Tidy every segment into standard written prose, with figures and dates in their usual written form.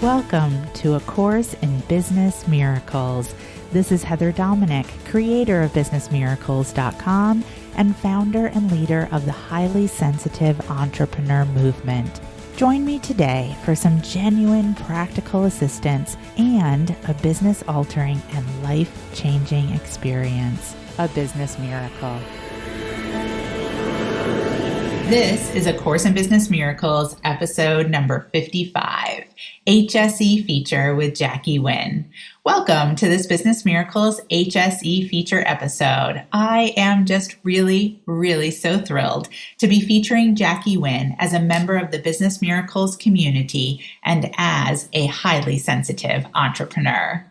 Welcome to A Course in Business Miracles. This is Heather Dominic, creator of BusinessMiracles.com and founder and leader of the highly sensitive entrepreneur movement. Join me today for some genuine practical assistance and a business-altering and life-changing experience, a business miracle. This is A Course in Business Miracles, episode number 55, HSE feature with Jackie Wynn. Welcome to this Business Miracles HSE feature episode. I am just really so thrilled to be featuring Jackie Wynn as a member of the Business Miracles community and as a highly sensitive entrepreneur.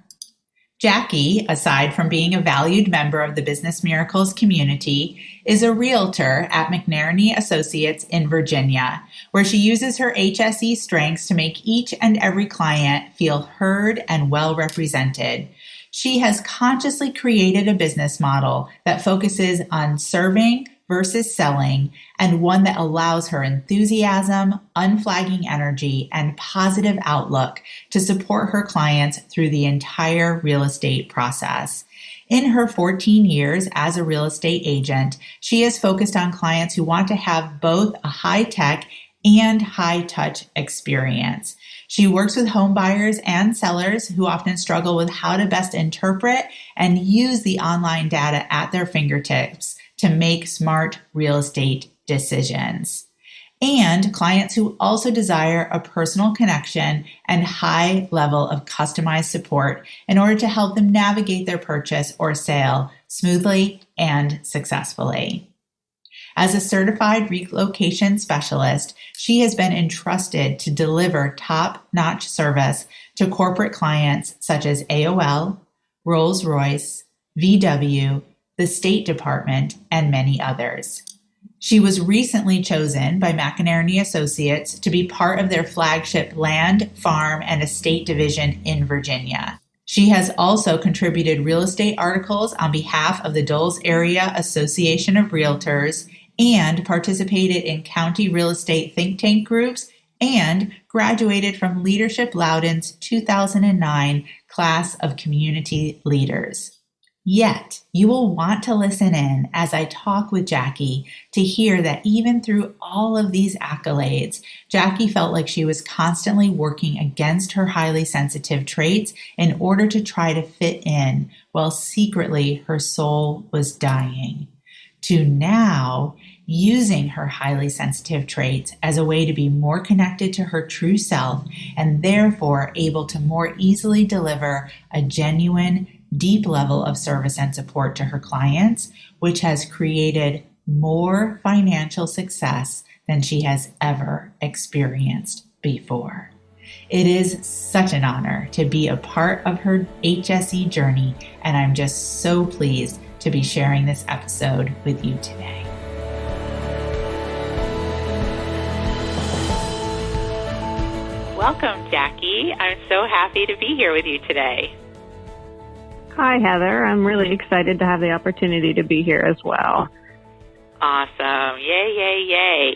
Jackie, aside from being a valued member of the Business Miracles community, is a realtor at McNerney Associates in Virginia, where she uses her HSE strengths to make each and every client feel heard and well represented. She has consciously created a business model that focuses on serving versus selling, and one that allows her enthusiasm, unflagging energy, and positive outlook to support her clients through the entire real estate process. In her 14 years as a real estate agent, she has focused on clients who want to have both a high-tech and high-touch experience. She works with home buyers and sellers who often struggle with how to best interpret and use the online data at their fingertips to make smart real estate decisions. And clients who also desire a personal connection and high level of customized support in order to help them navigate their purchase or sale smoothly and successfully. As a certified relocation specialist, she has been entrusted to deliver top-notch service to corporate clients such as AOL, Rolls-Royce, VW, the State Department, and many others. She was recently chosen by McNerney Associates to be part of their flagship land, farm, and estate division in Virginia. She has also contributed real estate articles on behalf of the Dulles Area Association of Realtors and participated in county real estate think tank groups and graduated from Leadership Loudoun's 2009 class of community leaders. Yet, you will want to listen in as I talk with Jackie to hear that even through all of these accolades, Jackie felt like she was constantly working against her highly sensitive traits in order to try to fit in, while secretly her soul was dying. To now, using her highly sensitive traits as a way to be more connected to her true self and therefore able to more easily deliver a genuine, deep level of service and support to her clients, which has created more financial success than she has ever experienced before. It is such an honor to be a part of her HSE journey, and I'm just so pleased to be sharing this episode with you today. Welcome, Jackie. I'm so happy to be here with you today. Hi, Heather. I'm really excited to have the opportunity to be here as well. Awesome. Yay.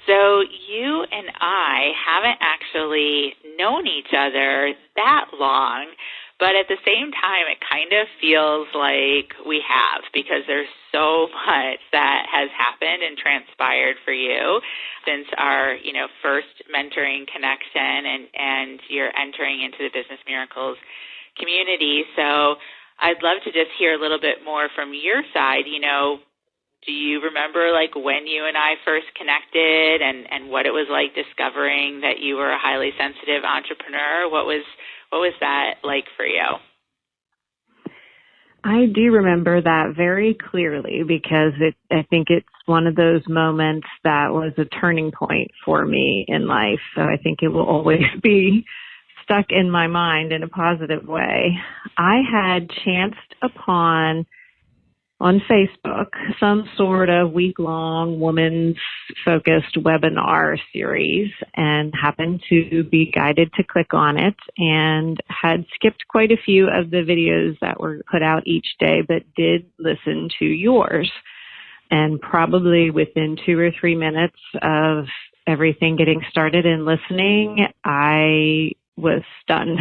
So you and I haven't actually known each other that long, but at the same time, it kind of feels like we have, because there's so much that has happened and transpired for you since our, first mentoring connection and you're entering into the Business Miracles community. So I'd love to just hear a little bit more from your side. Do you remember when you and I first connected and what it was like discovering that you were a highly sensitive entrepreneur? What was that like for you? I do remember that very clearly because I think it's one of those moments that was a turning point for me in life. So I think it will always be stuck in my mind in a positive way. I had chanced upon on Facebook some sort of week-long women's focused webinar series and happened to be guided to click on it and had skipped quite a few of the videos that were put out each day, but did listen to yours. And probably within 2 or 3 minutes of everything getting started and listening, I was stunned.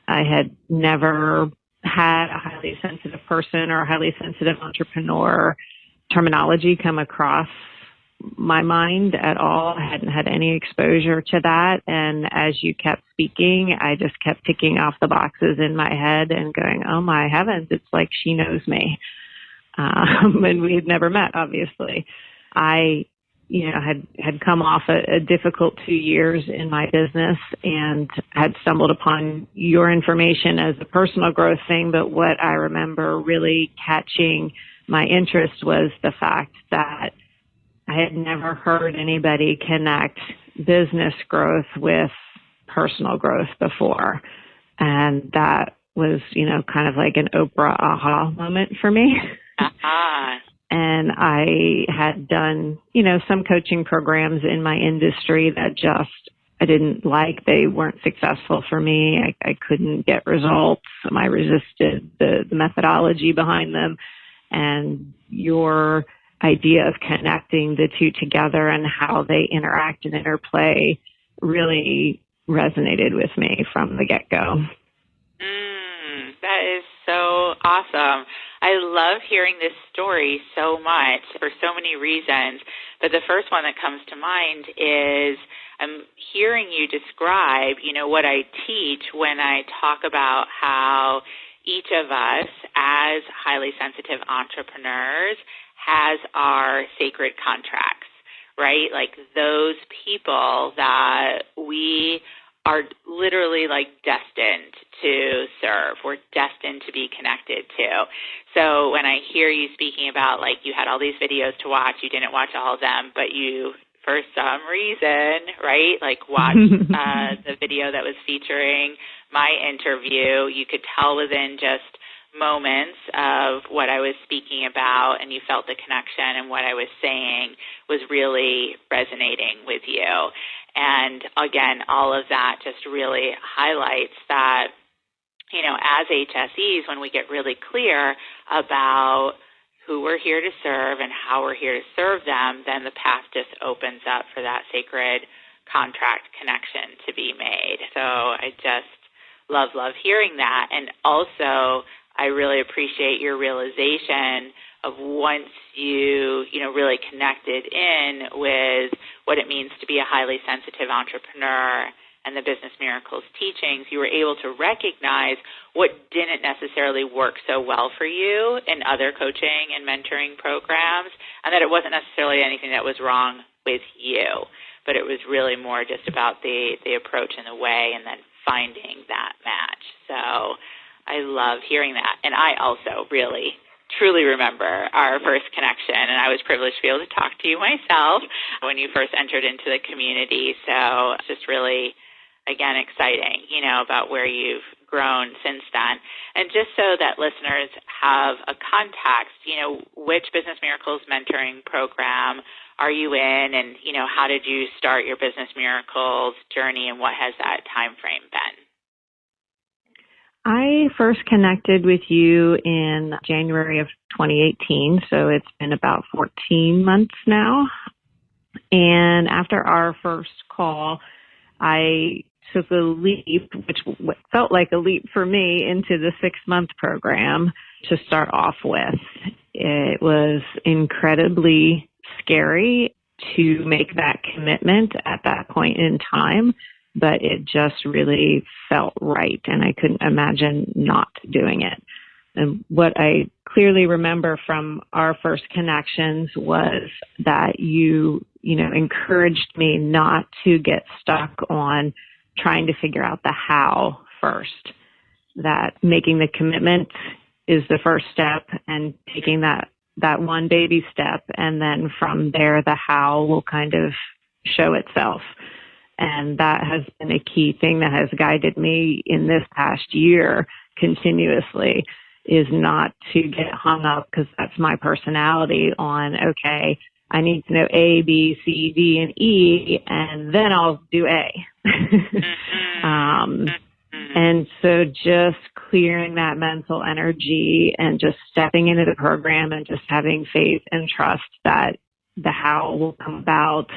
I had never had a highly sensitive person or a highly sensitive entrepreneur terminology come across my mind at all. I hadn't had any exposure to that. And as you kept speaking, I just kept ticking off the boxes in my head and going, oh my heavens, it's like she knows me. And we had never met, obviously. I, had come off a difficult 2 years in my business and had stumbled upon your information as a personal growth thing. But what I remember really catching my interest was the fact that I had never heard anybody connect business growth with personal growth before. And that was, kind of like an Oprah aha moment for me. And I had done, some coaching programs in my industry that I didn't like. They weren't successful for me. I couldn't get results. I resisted the methodology behind them. And your idea of connecting the two together and how they interact and interplay really resonated with me from the get-go. That is so awesome. I love hearing this story so much for so many reasons. But the first one that comes to mind is I'm hearing you describe, what I teach when I talk about how each of us as highly sensitive entrepreneurs has our sacred contracts, right? Like those people that we are literally like destined to serve. We're destined to be connected to. So when I hear you speaking about like you had all these videos to watch, you didn't watch all of them, but you, for some reason, right, like watched the video that was featuring my interview, you could tell within just moments of what I was speaking about and you felt the connection and what I was saying was really resonating with you. And again, all of that just really highlights that, as HSEs, when we get really clear about who we're here to serve and how we're here to serve them, then the path just opens up for that sacred contract connection to be made. So I just love hearing that. And also, I really appreciate your realization of once you, really connected in with what it means to be a highly sensitive entrepreneur and the Business Miracles teachings, you were able to recognize what didn't necessarily work so well for you in other coaching and mentoring programs, and that it wasn't necessarily anything that was wrong with you, but it was really more just about the approach and the way and then finding that match. So I love hearing that. And I also really truly remember our first connection, and I was privileged to be able to talk to you myself when you first entered into the community. So it's just really, again, exciting, about where you've grown since then. And just so that listeners have a context, which Business Miracles mentoring program are you in, and, how did you start your Business Miracles journey, and what has that time frame been? I first connected with you in January of 2018, so it's been about 14 months now. And after our first call, I took a leap, which felt like a leap for me, into the 6-month program to start off with. It was incredibly scary to make that commitment at that point in time, but it just really felt right, and I couldn't imagine not doing it. And what I clearly remember from our first connections was that you encouraged me not to get stuck on trying to figure out the how first, that making the commitment is the first step, and taking that one baby step, and then from there, the how will kind of show itself. And that has been a key thing that has guided me in this past year continuously, is not to get hung up, because that's my personality, on, okay, I need to know A, B, C, D, and E, and then I'll do A. And so just clearing that mental energy and just stepping into the program and just having faith and trust that the how will come about,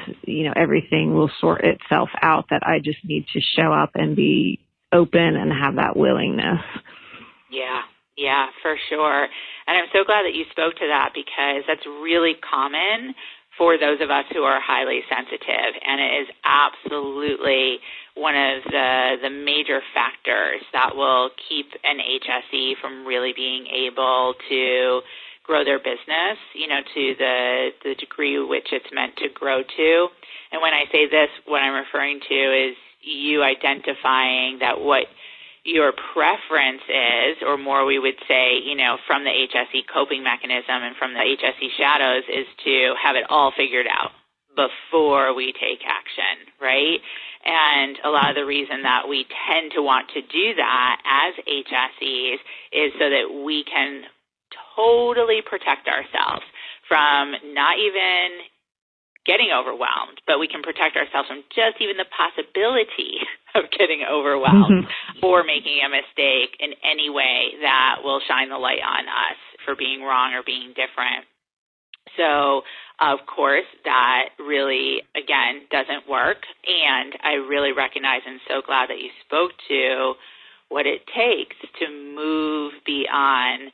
everything will sort itself out, that I just need to show up and be open and have that willingness. Yeah, for sure. And I'm so glad that you spoke to that, because that's really common for those of us who are highly sensitive. And it is absolutely one of the major factors that will keep an HSE from really being able to grow their business, to the degree which it's meant to grow to. And when I say this, what I'm referring to is you identifying that what your preference is, or more we would say, from the HSE coping mechanism and from the HSE shadows, is to have it all figured out before we take action, right? And a lot of the reason that we tend to want to do that as HSEs is so that we can totally protect ourselves from not even getting overwhelmed, but we can protect ourselves from just even the possibility of getting overwhelmed or making a mistake in any way that will shine the light on us for being wrong or being different. So, of course, that really, again, doesn't work. And I really recognize and so glad that you spoke to what it takes to move beyond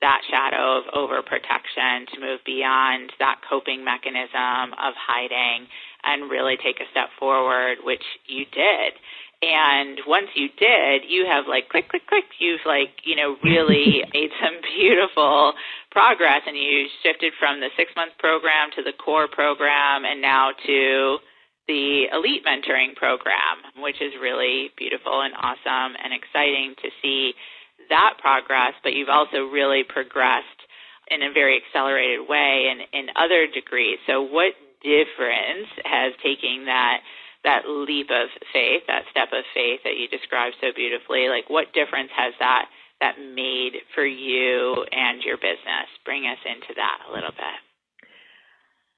that shadow of overprotection, to move beyond that coping mechanism of hiding and really take a step forward, which you did. And once you did, you have click, click, click. You've really made some beautiful progress, and you shifted from the 6-month program to the core program and now to the elite mentoring program, which is really beautiful and awesome and exciting to see that progress. But you've also really progressed in a very accelerated way in other degrees. So what difference has taking that leap of faith, that step of faith that you described so beautifully, what difference has that made for you and your business? Bring us into that a little bit.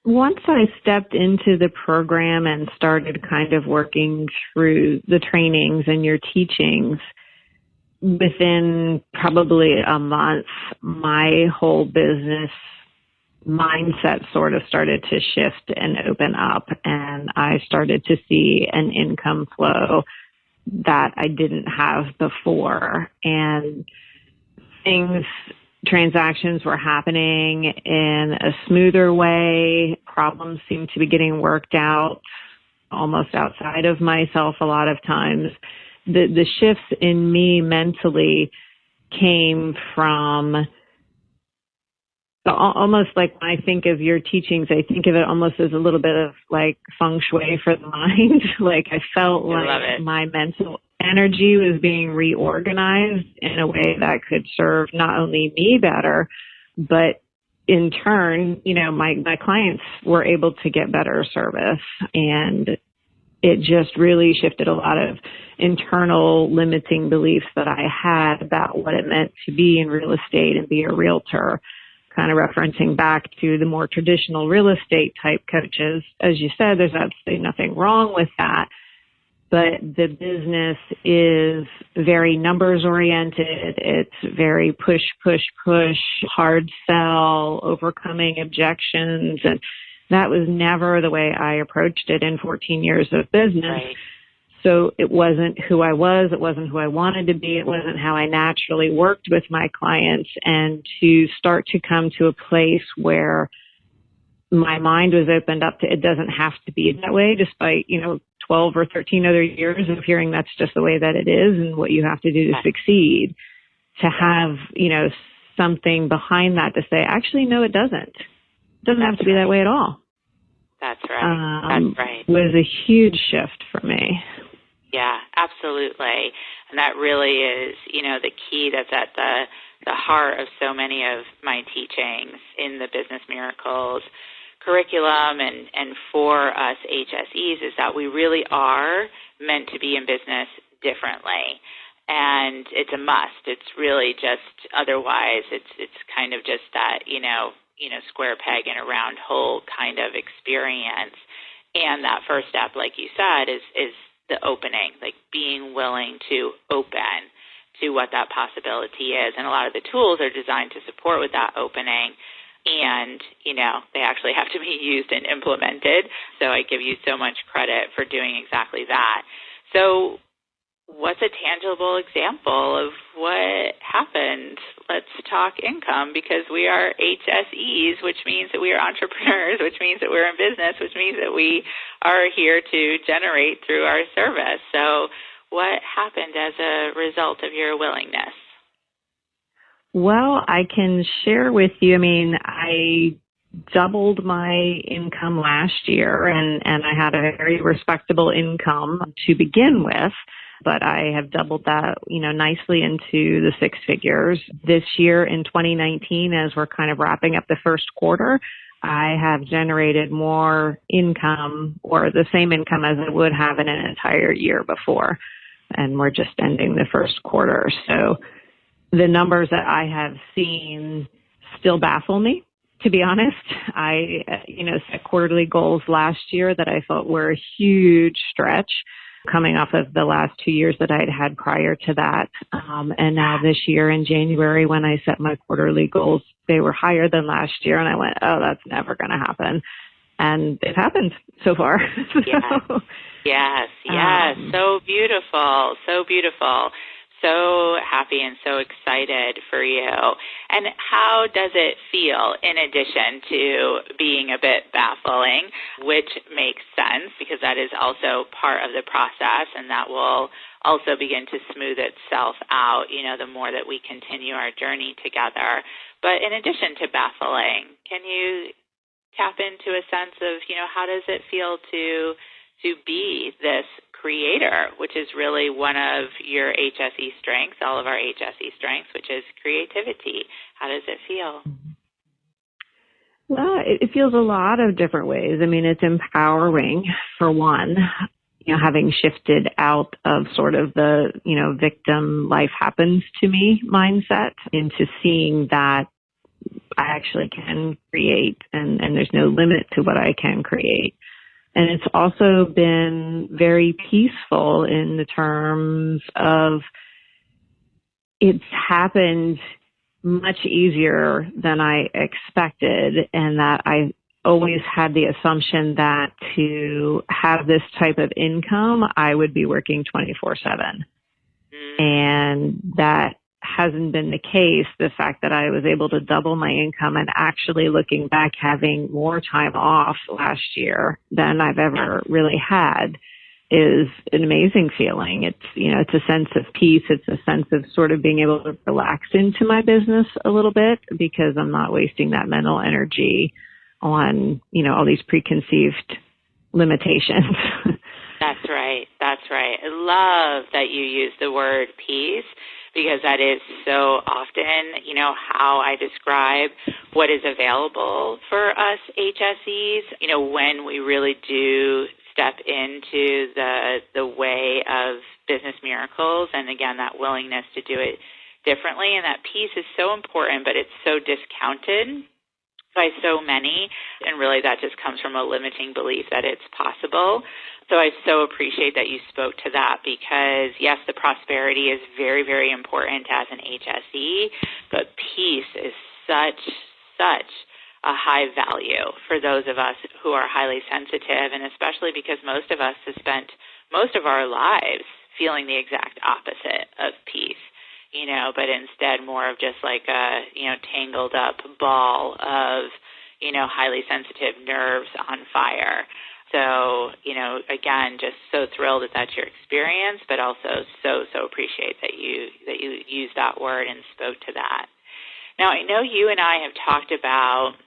Once I stepped into the program and started kind of working through the trainings and your teachings, within probably a month, my whole business mindset sort of started to shift and open up, and I started to see an income flow that I didn't have before, and transactions were happening in a smoother way. Problems seemed to be getting worked out almost outside of myself a lot of times. The shifts in me mentally came from almost like when I think of your teachings, I think of it almost as a little bit of feng shui for the mind. I felt like my mental energy was being reorganized in a way that could serve not only me better, but in turn, my clients were able to get better service, and it just really shifted a lot of internal limiting beliefs that I had about what it meant to be in real estate and be a realtor, kind of referencing back to the more traditional real estate type coaches. As you said, there's absolutely nothing wrong with that, but the business is very numbers oriented. It's very push, push, push, hard sell, overcoming objections, and that was never the way I approached it in 14 years of business. Right. So it wasn't who I was. It wasn't who I wanted to be. It wasn't how I naturally worked with my clients. And to start to come to a place where my mind was opened up to it doesn't have to be that way, despite, 12 or 13 other years of hearing that's just the way that it is and what you have to do to succeed. To have, something behind that to say, actually, no, it doesn't. It doesn't have to be that way at all. That's right. That's right. Was a huge shift for me. Yeah, absolutely. And that really is, the key that's at the heart of so many of my teachings in the Business Miracles curriculum and for us HSEs, is that we really are meant to be in business differently. And it's a must. It's really just, otherwise it's kind of just that, square peg in a round hole kind of experience. And that first step, like you said, is the opening, being willing to open to what that possibility is. And a lot of the tools are designed to support with that opening. And, they actually have to be used and implemented. So I give you so much credit for doing exactly that. So what's a tangible example of what happened? Let's talk income, because we are HSEs, which means that we are entrepreneurs, which means that we're in business, which means that we are here to generate through our service. So what happened as a result of your willingness? Well, I can share with you, I doubled my income last year, and I had a very respectable income to begin with, but I have doubled that, nicely into the six figures. This year in 2019, as we're kind of wrapping up the first quarter, I have generated more income, or the same income as I would have in an entire year before. And we're just ending the first quarter. So the numbers that I have seen still baffle me, to be honest. I, set quarterly goals last year that I felt were a huge stretch coming off of the last 2 years that I'd had prior to that. And now this year in January, when I set my quarterly goals, they were higher than last year. And I went, oh, that's never going to happen. And it happened so far. Yes. So beautiful. So beautiful. So happy and so excited for you. And how does it feel, in addition to being a bit baffling, which makes sense because that is also part of the process, and that will also begin to smooth itself out, the more that we continue our journey together. But in addition to baffling, can you tap into a sense of, how does it feel to be this creator, which is really one of your HSE strengths, all of our HSE strengths, which is creativity? How does it feel? Well, it feels a lot of different ways. It's empowering, for one, having shifted out of sort of the, victim life happens to me mindset into seeing that I actually can create, and there's no limit to what I can create. And it's also been very peaceful in the terms of it's happened much easier than I expected, and that I always had the assumption that to have this type of income, I would be working 24/7. And that hasn't been the case. The fact that I was able to double my income and actually, looking back, having more time off last year than I've ever really had is an amazing feeling. It's, it's a sense of peace. It's a sense of sort of being able to relax into my business a little bit, because I'm not wasting that mental energy on, all these preconceived limitations. That's right. I love that you use the word peace, because that is so often, how I describe what is available for us HSEs, when we really do step into the way of business miracles, and again, that willingness to do it differently. And that peace is so important, but it's so discounted by so many, and really that just comes from a limiting belief that it's possible. So I so appreciate that you spoke to that, because yes, the prosperity is very, very important as an HSE, but peace is such a high value for those of us who are highly sensitive, and especially because most of us have spent most of our lives feeling the exact opposite of peace. But instead more of just like a, tangled up ball of, highly sensitive nerves on fire. So, again, just so thrilled that that's your experience, but also so appreciate that you used that word and spoke to that. Now, I know you and I have talked about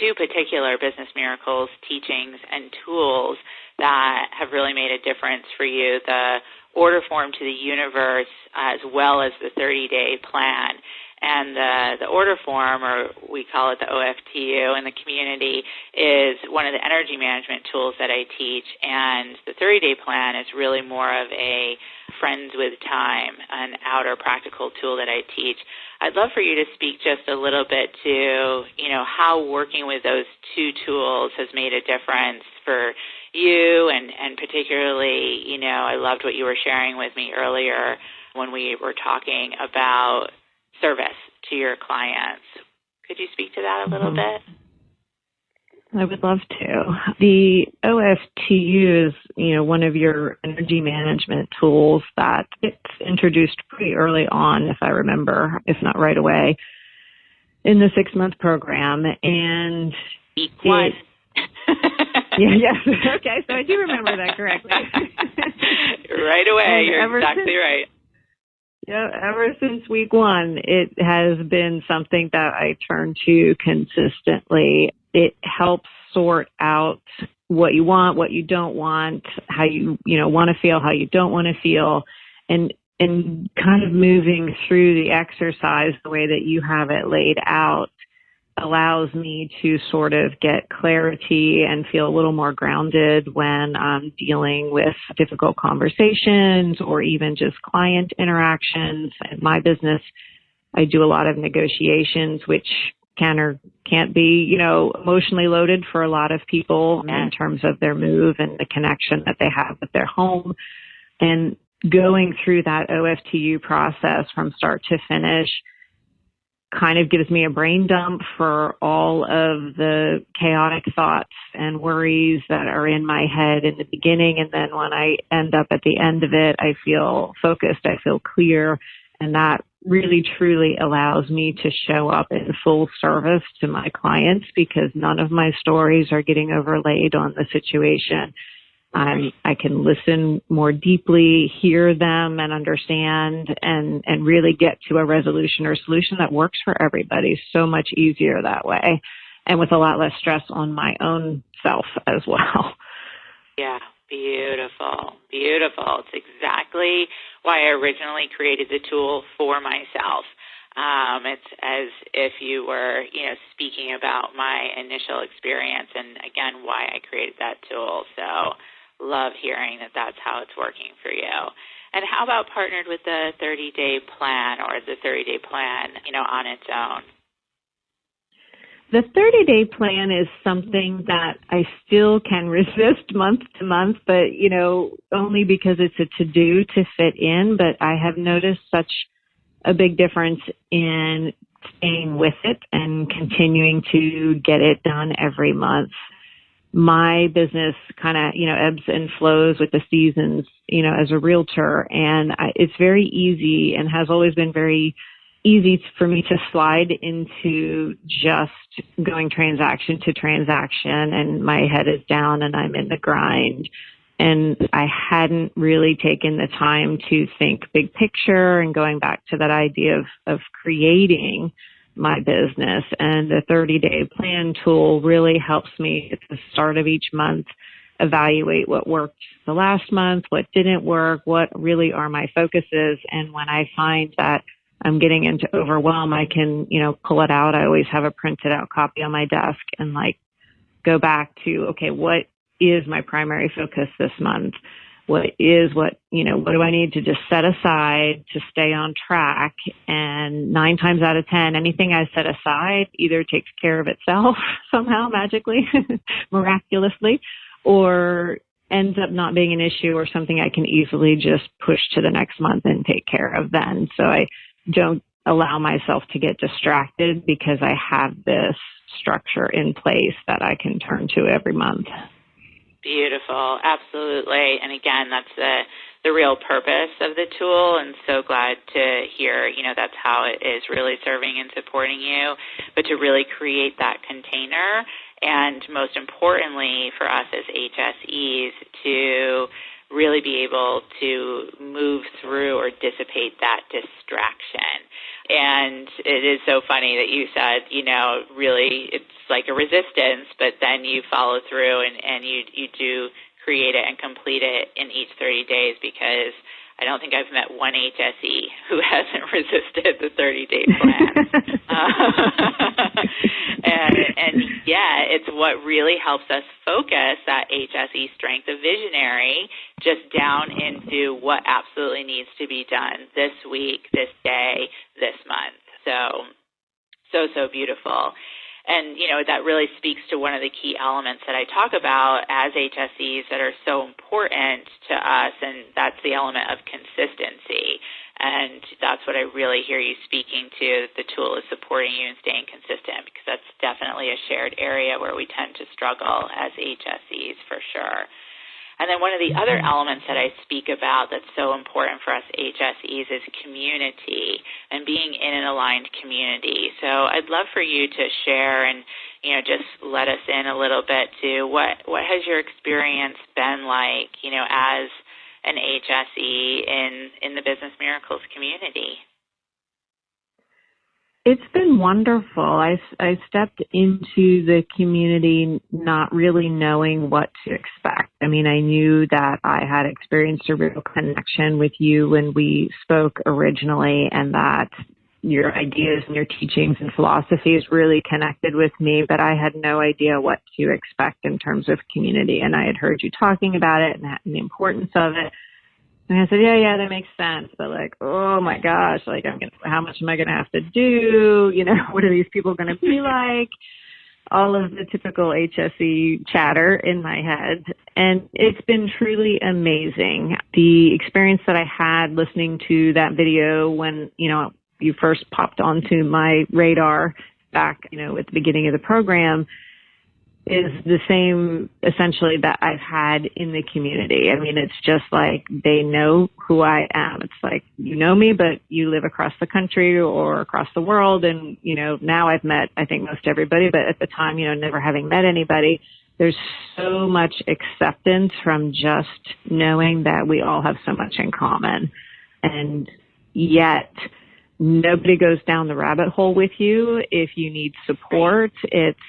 two particular business miracles teachings and tools that have really made a difference for you, the order form to the universe, as well as the 30-day plan. And the order form, or we call it the OFTU in the community, is one of the energy management tools that I teach. And the 30-day plan is really more of a friends with time, an outer practical tool that I teach. I'd love for you to speak just a little bit to, how working with those two tools has made a difference for you, and particularly, I loved what you were sharing with me earlier when we were talking about service to your clients. Could you speak to that a little bit? I would love to. The OFTU is, one of your energy management tools that it's introduced pretty early on, if I remember, if not right away, in the 6-month program. And Week 1. Yes. Okay, so I do remember that correctly. Right away. You're exactly right. Yeah, ever since week 1, it has been something that I turn to consistently. It helps sort out what you want, what you don't want, how you want to feel, how you don't want to feel, and kind of moving through the exercise the way that you have it laid out allows me to sort of get clarity and feel a little more grounded when I'm dealing with difficult conversations or even just client interactions. In my business, I do a lot of negotiations, which can or can't be, emotionally loaded for a lot of people in terms of their move and the connection that they have with their home. And going through that OFTU process from start to finish kind of gives me a brain dump for all of the chaotic thoughts and worries that are in my head in the beginning. And then when I end up at the end of it, I feel focused, I feel clear, and that really truly allows me to show up in full service to my clients because none of my stories are getting overlaid on the situation. I can listen more deeply, hear them and understand and really get to a resolution or solution that works for everybody so much easier that way and with a lot less stress on my own self as well. Yeah, beautiful, beautiful. It's exactly why I originally created the tool for myself. It's as if you were, speaking about my initial experience and, again, why I created that tool. So love hearing that that's how it's working for you. And how about partnered with the 30-day plan or the 30-day plan, on its own? The 30-day plan is something that I still can resist month to month, but, only because it's a to-do to fit in. But I have noticed such a big difference in staying with it and continuing to get it done every month. My business kind of, ebbs and flows with the seasons, as a realtor. And it's very easy and has always been very easy for me to slide into just going transaction to transaction and my head is down and I'm in the grind. And I hadn't really taken the time to think big picture and going back to that idea of creating my business. And the 30-day plan tool really helps me at the start of each month evaluate what worked the last month, what didn't work, what really are my focuses. And when I find that I'm getting into overwhelm, I can, pull it out. I always have a printed out copy on my desk and go back to, okay, what is my primary focus this month? What do I need to just set aside to stay on track? And 9 times out of 10, anything I set aside either takes care of itself somehow magically, miraculously, or ends up not being an issue or something I can easily just push to the next month and take care of then. So I don't allow myself to get distracted because I have this structure in place that I can turn to every month. Beautiful. Absolutely. And again, that's the real purpose of the tool. And so glad to hear, that's how it is really serving and supporting you, but to really create that container. And most importantly for us as HSEs to really be able to move through or dissipate that distraction. And it is so funny that you said, really it's like a resistance, but then you follow through and you do create it and complete it in each 30 days because I don't think I've met one HSE who hasn't resisted the 30-day plan. And yeah, it's what really helps us focus that HSE strength of visionary just down into what absolutely needs to be done this week, this day, this month. So beautiful. And, that really speaks to one of the key elements that I talk about as HSEs that are so important to us, and that's the element of consistency. And that's what I really hear you speaking to. The tool is supporting you and staying consistent, because that's definitely a shared area where we tend to struggle as HSEs for sure. And then one of the other elements that I speak about that's so important for us HSEs is community and being in an aligned community. So I'd love for you to share and, just let us in a little bit to what has your experience been like, as an HSE in the Business Miracles community? It's been wonderful. I stepped into the community not really knowing what to expect. I mean, I knew that I had experienced a real connection with you when we spoke originally, and that your ideas and your teachings and philosophies really connected with me, but I had no idea what to expect in terms of community. And I had heard you talking about it and the importance of it. And I said, yeah, that makes sense. But oh my gosh, how much am I going to have to do? What are these people going to be like? All of the typical HSE chatter in my head. And it's been truly amazing. The experience that I had listening to that video when, you first popped onto my radar back, at the beginning of the program, is the same essentially that I've had in the community. I mean, it's just like they know who I am. It's like, you know me, but you live across the country or across the world. And, now I've met, I think, most everybody, but at the time, never having met anybody, there's so much acceptance from just knowing that we all have so much in common. And yet nobody goes down the rabbit hole with you. If you need support, it's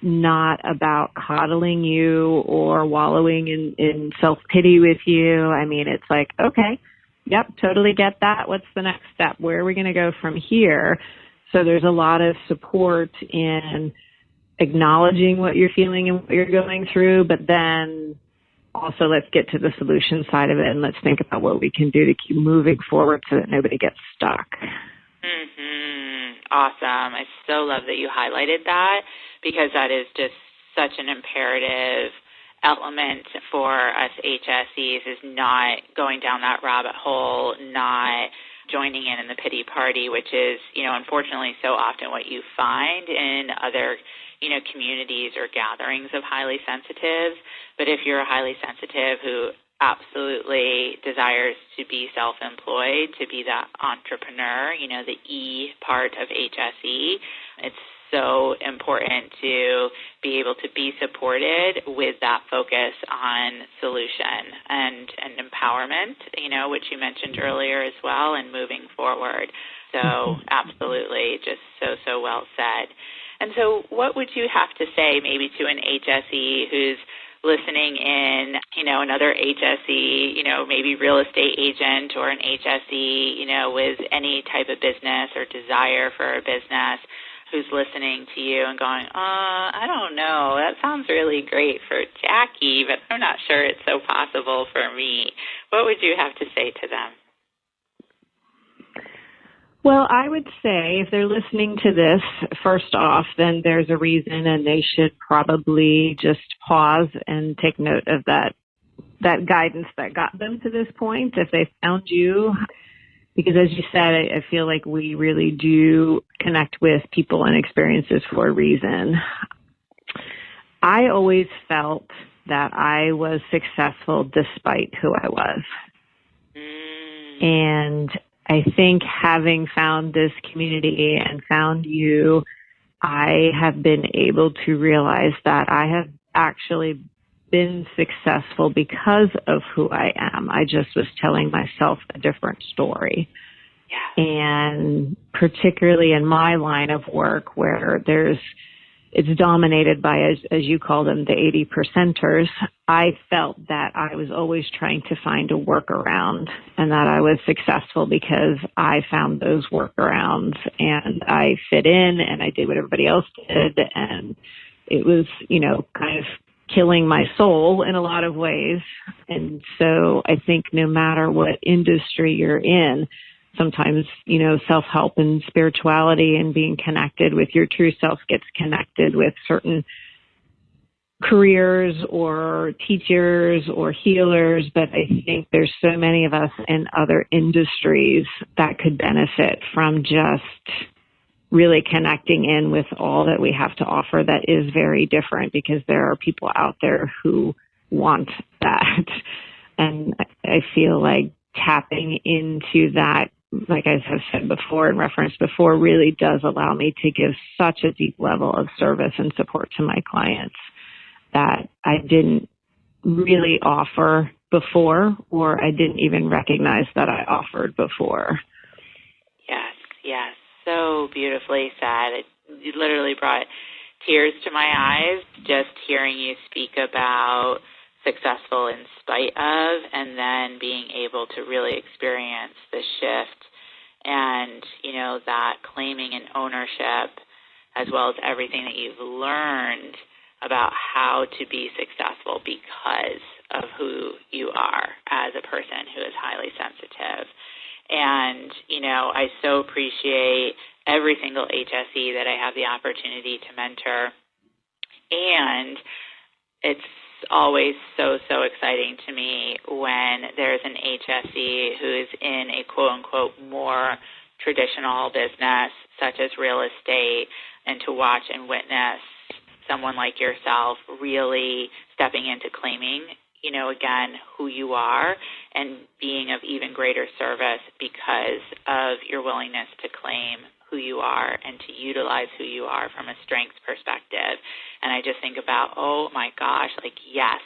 not about coddling you or wallowing in self-pity with you. I mean, it's like, okay, yep, totally get that. What's the next step? Where are we going to go from here? So there's a lot of support in acknowledging what you're feeling and what you're going through, but then also let's get to the solution side of it and let's think about what we can do to keep moving forward so that nobody gets stuck. Awesome. I so love that you highlighted that, because that is just such an imperative element for us HSEs, is not going down that rabbit hole, not joining in the pity party, which is, unfortunately so often what you find in other, communities or gatherings of highly sensitives. But if you're a highly sensitive who absolutely desires to be self-employed, to be that entrepreneur, the E part of HSE, it's so important to be able to be supported with that focus on solution and empowerment, which you mentioned earlier as well, and moving forward. So absolutely, just so well said. And so what would you have to say maybe to an HSE who's listening in, another HSE, maybe real estate agent or an HSE, with any type of business or desire for a business, who's listening to you and going, I don't know, that sounds really great for Jackie, but I'm not sure it's so possible for me. What would you have to say to them? Well, I would say if they're listening to this, first off, then there's a reason, and they should probably just pause and take note of that guidance that got them to this point. If they found you, because as you said, I feel like we really do connect with people and experiences for a reason. I always felt that I was successful despite who I was. And I think having found this community and found you, I have been able to realize that I have actually been successful because of who I am. I just was telling myself a different story. Yeah. And particularly in my line of work where it's dominated by, as you call them, the 80%ers, I felt that I was always trying to find a workaround, and that I was successful because I found those workarounds and I fit in and I did what everybody else did. And it was, kind of killing my soul in a lot of ways. And so I think no matter what industry you're in, sometimes, self-help and spirituality and being connected with your true self gets connected with certain careers or teachers or healers, but I think there's so many of us in other industries that could benefit from just really connecting in with all that we have to offer that is very different, because there are people out there who want that. And I feel like tapping into that, like I have said before and referenced before, really does allow me to give such a deep level of service and support to my clients that I didn't really offer before, or I didn't even recognize that I offered before. Yes. So beautifully said. You literally brought tears to my eyes just hearing you speak about successful in spite of, and then being able to really experience the shift and, that claiming and ownership, as well as everything that you've learned about how to be successful because of who you are as a person who is highly sensitive. And, I so appreciate every single HSE that I have the opportunity to mentor. And it's always so exciting to me when there's an HSE who is in a quote-unquote more traditional business, such as real estate, and to watch and witness someone like yourself really stepping into claiming, again, who you are, and being of even greater service because of your willingness to claim who you are and to utilize who you are from a strengths perspective. And I just think about, oh my gosh, yes,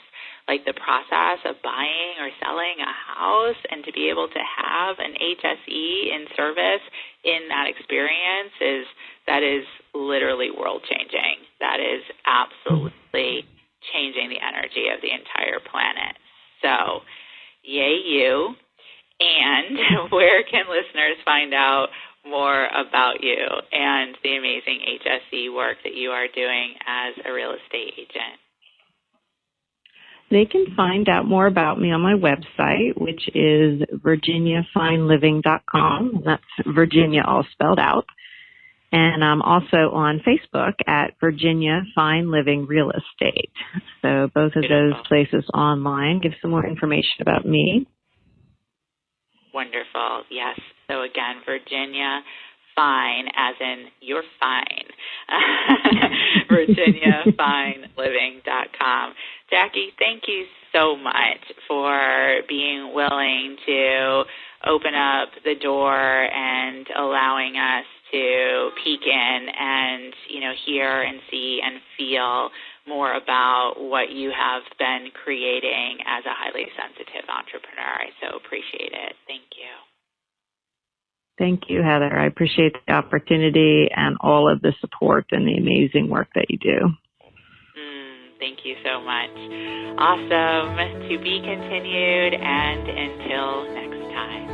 the process of buying or selling a house, and to be able to have an HSE in service in that experience that is literally world changing. That is absolutely changing the energy of the entire planet. So, yay you. And where can listeners find out more about you and the amazing HSE work that you are doing as a real estate agent? They can find out more about me on my website, which is virginiafineliving.com. That's Virginia all spelled out. And I'm also on Facebook at Virginia Fine Living Real Estate. So both of those places online give some more information about me. Wonderful. Yes. So again, Virginia Fine, as in you're fine. VirginiaFineLiving.com. Jackie, thank you so much for being willing to open up the door and allowing us to peek in and, hear and see and feel more about what you have been creating as a highly sensitive entrepreneur. I so appreciate it. Thank you. Thank you, Heather. I appreciate the opportunity and all of the support and the amazing work that you do. Thank you so much. Awesome. To be continued, and until next time.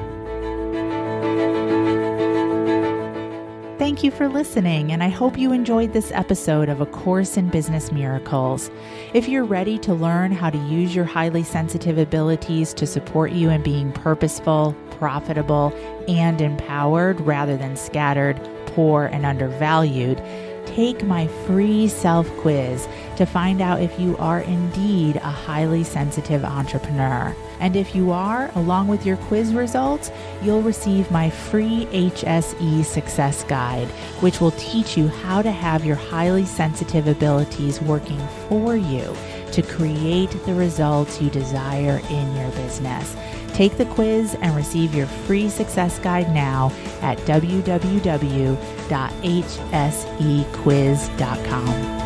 Thank you for listening, and I hope you enjoyed this episode of A Course in Business Miracles. If you're ready to learn how to use your highly sensitive abilities to support you in being purposeful, profitable, and empowered rather than scattered, poor, and undervalued, take my free self-quiz to find out if you are indeed a highly sensitive entrepreneur. And if you are, along with your quiz results, you'll receive my free HSE Success Guide, which will teach you how to have your highly sensitive abilities working for you to create the results you desire in your business. Take the quiz and receive your free success guide now at www.hsequiz.com.